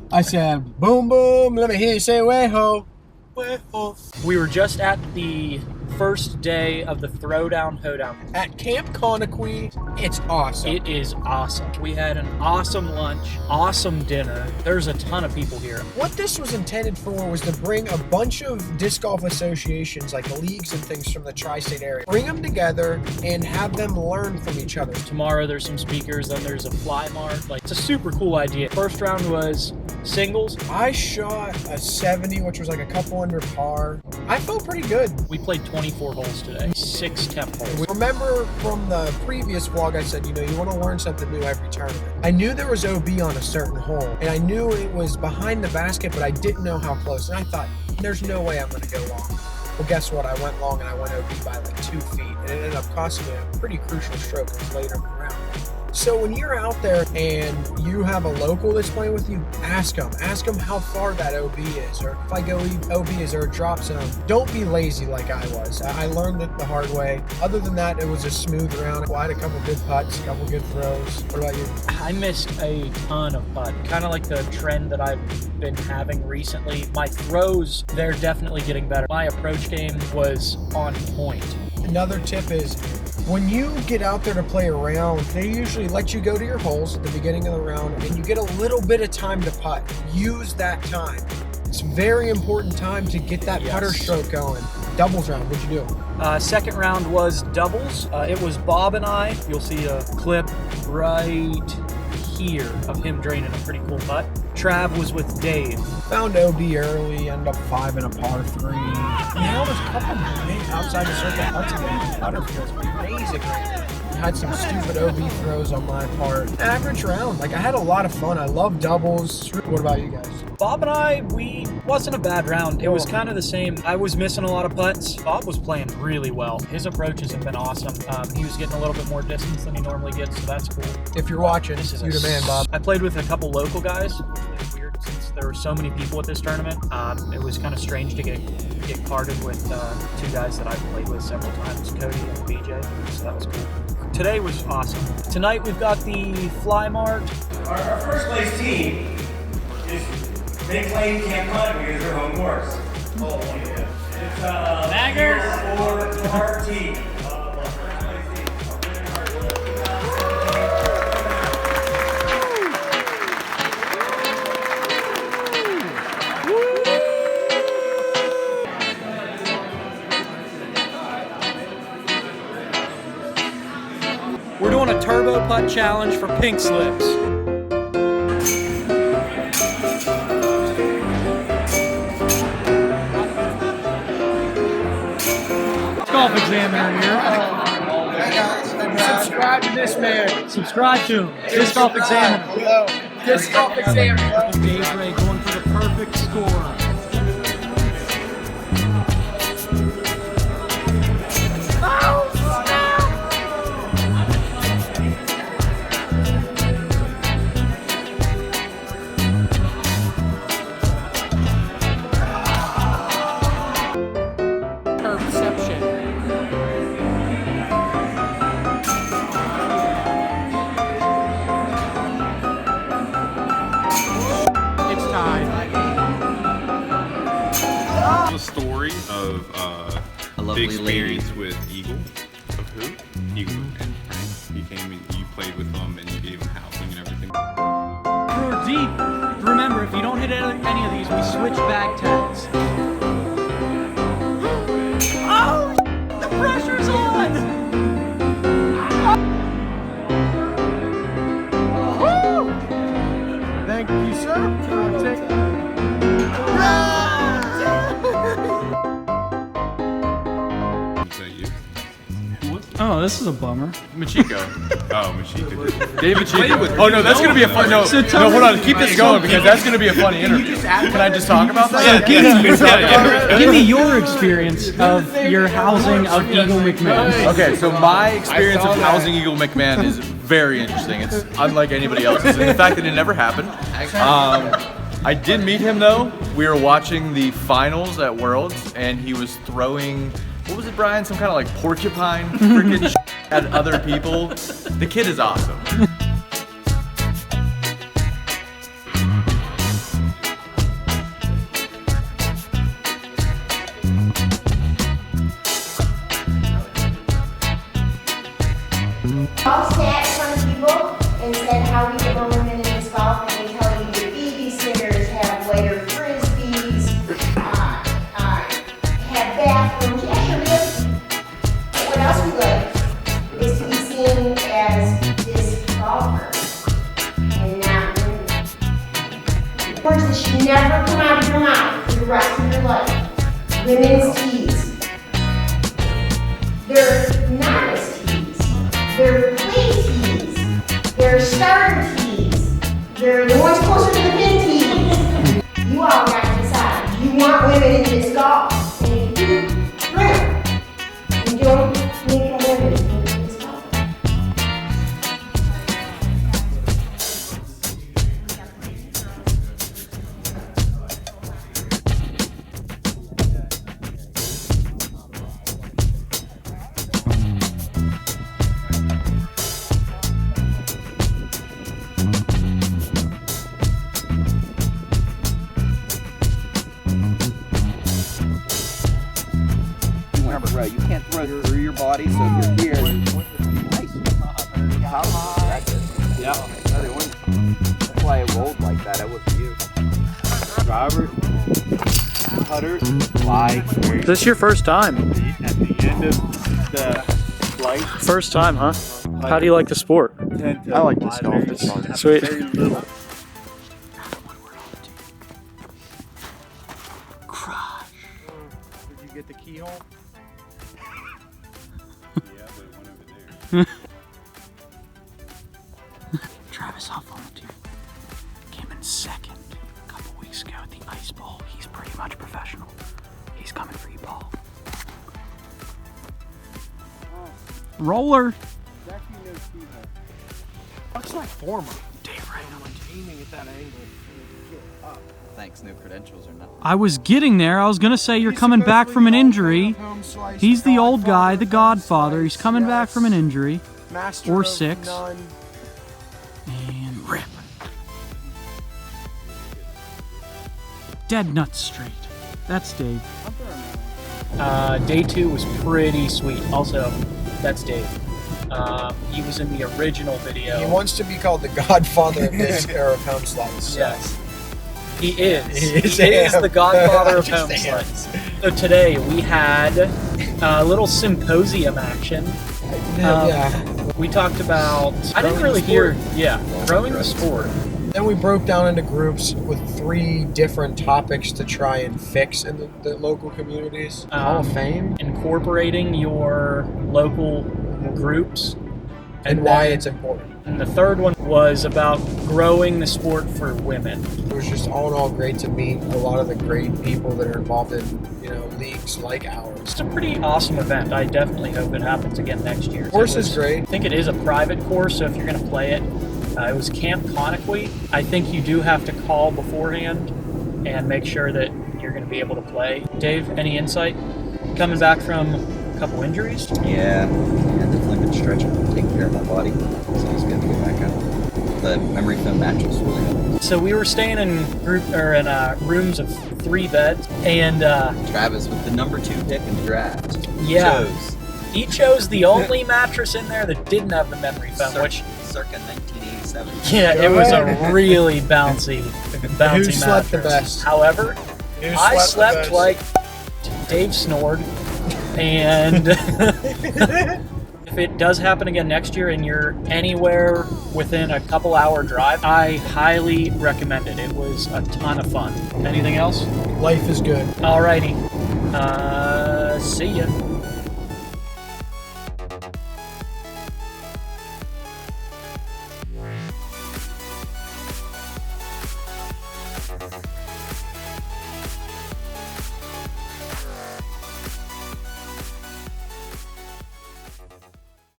I said, boom, boom, let me hear you say way-ho. Way-ho. We were just at the first day of the Throwdown Hoedown. At Camp Kon-o-kwee, it's awesome. It is awesome. We had an awesome lunch, awesome dinner. There's a ton of people here. What this was intended for was to bring a bunch of disc golf associations, like leagues and things from the tri-state area, bring them together and have them learn from each other. Tomorrow there's some speakers, then there's a fly mart. Like, it's a super cool idea. First round was singles. I shot a 70, which was like a couple under par. I felt pretty good. We played 24 holes today, 6 temp holes. Remember from the previous vlog I said, you want to learn something new every tournament. I knew there was OB on a certain hole, and I knew it was behind the basket, but I didn't know how close. And I thought, there's no way I'm going to go long. Well, guess what? I went long and I went OB by like 2 feet, and it ended up costing me a pretty crucial stroke later in the round. So when you're out there and you have a local that's playing with you, ask them how far that OB is, or if I go OB, is there a drop zone? Don't be lazy like I was. I learned it the hard way. Other than that, it was a smooth round. I had a couple good putts, a couple good throws. What about you? I missed a ton of putt. Kind of like the trend that I've been having recently. My throws, they're definitely getting better. My approach game was on point. Another tip is, when you get out there to play a round, they usually let you go to your holes at the beginning of the round, and you get a little bit of time to putt. Use that time. It's a very important time to get that putter stroke going. Doubles round, what'd you do? Second round was doubles. It was Bob and I. You'll see a clip right here of him draining a pretty cool putt. Trav was with Dave. Found OB early, ended up 5 in a par 3. Nailed a couple big outside the circle putts again. Putter feels amazing right now. Had some stupid OB throws on my part. Average round. Like, I had a lot of fun. I love doubles. What about you guys? Bob and I, wasn't a bad round. It was kind of the same. I was missing a lot of putts. Bob was playing really well. His approaches have been awesome. He was getting a little bit more distance than he normally gets, so that's cool. If you're watching, you're the man, Bob. I played with a couple local guys, which was weird since there were so many people at this tournament. It was kind of strange to get carded with 2 guys that I've played with several times, Cody and BJ, so that was cool. Today was awesome. Tonight we've got the Fly Mart. Our first place team is, they claim Camp Kon-o-kwee as their home course. Oh, yeah. It's Baggers for our team. We're doing a turbo putt challenge for pink slips. Golf Examiner here. Subscribe to this man. Subscribe to him. Disc Golf Examiner. Disc Golf Examiner. Dave Ray going for the perfect score. A story of the experience with Eagle. Of who? Eagle and Frank. He came and you played with them and you gave him housing and everything. We're deep. Remember, if you don't hit any of these, we switch bag tags. Oh, the pressure's on! Woo! Thank you, sir. Is that you? Oh, this is a bummer. Machiko. Oh, Machiko. David Machiko. Oh no, that's gonna be a fun. No, hold on. Keep this going because that's gonna be a funny interview. Can I just talk about that? Give me your experience of your housing of Eagle McMahon. Okay, so my experience of housing Eagle McMahon is very interesting. It's unlike anybody else's. And the fact that it never happened. I did meet him though. We were watching the finals at Worlds, and he was throwing. What was it, Brian? Some kind of like porcupine freaking at other people. The kid is awesome. all sat in front of people and said how we get more women in this golf, and they tell you the babysitters have later frisbees, have bathrooms. Yeah, sure is. But what else we like is to be seen as this golfer and not women. Words that should never come out of your mouth for the rest of your life. Women's tees. They're novice tees. They're play tees. They're starter tees. They're the ones closer to the pin tees. You all got to decide. You want women in this golf. And if you do, bring them. And don't make them women in this golf. Right, you can't throw it through your body, so if you're here, nice. How high? Yeah. That's why it rolled like that. It wasn't you. Driver, putter, fly. Is this your first time? At the end of the flight, First time, huh? How do you like the sport? I like this golf. It's fun. Sweet. Very little. Did you get the keyhole? Yeah, but it went over there. Travis, how fun with you? Came in second a couple weeks ago at the Ice Bowl. He's pretty much professional. He's coming for you, Paul. Roller. What's my former? Dave, right? Aiming at that angle. Thanks, no credentials or nothing. I was getting there. I was gonna say you're coming back from an injury. He's the old guy, the Godfather. He's coming back from an injury. Master Or of 6. none. And rip. Dead nuts straight. That's Dave. Day 2 was pretty sweet. Also, that's Dave. He was in the original video. He wants to be called the Godfather of this era of home slides. So. Yes. He is. He is the Godfather of Just home am. slides. So today we had a little symposium action. Yeah. We talked about. I didn't really hear. Yeah, growing the sport. Then we broke down into groups with 3 different topics to try and fix in the local communities. Hall of Fame. Incorporating your local groups. And why it's important. And the third one was about growing the sport for women. It was just all in all great to meet a lot of the great people that are involved in, leagues like ours. It's a pretty awesome event. I definitely hope it happens again next year. The course is great. I think it is a private course, so if you're going to play it, it was Camp Kon-o-kwee. I think you do have to call beforehand and make sure that you're going to be able to play. Dave, any insight? Coming back from a couple injuries? Yeah, definitely been stretching, taking care of my body, so it's good to get back out. The memory foam mattress really helped. So we were staying in rooms of 3 beds, and Travis with the number 2 pick in the draft. Yeah. Chose he chose the only mattress in there that didn't have the memory foam, which circa 1987. yeah, it was a really bouncy Who mattress. slept the best? However, Who I the slept best? like Dave snored, and if it does happen again next year and you're anywhere within a couple hour drive, I highly recommend it. It was a ton of fun. Anything else? Life is good. Alrighty. See ya.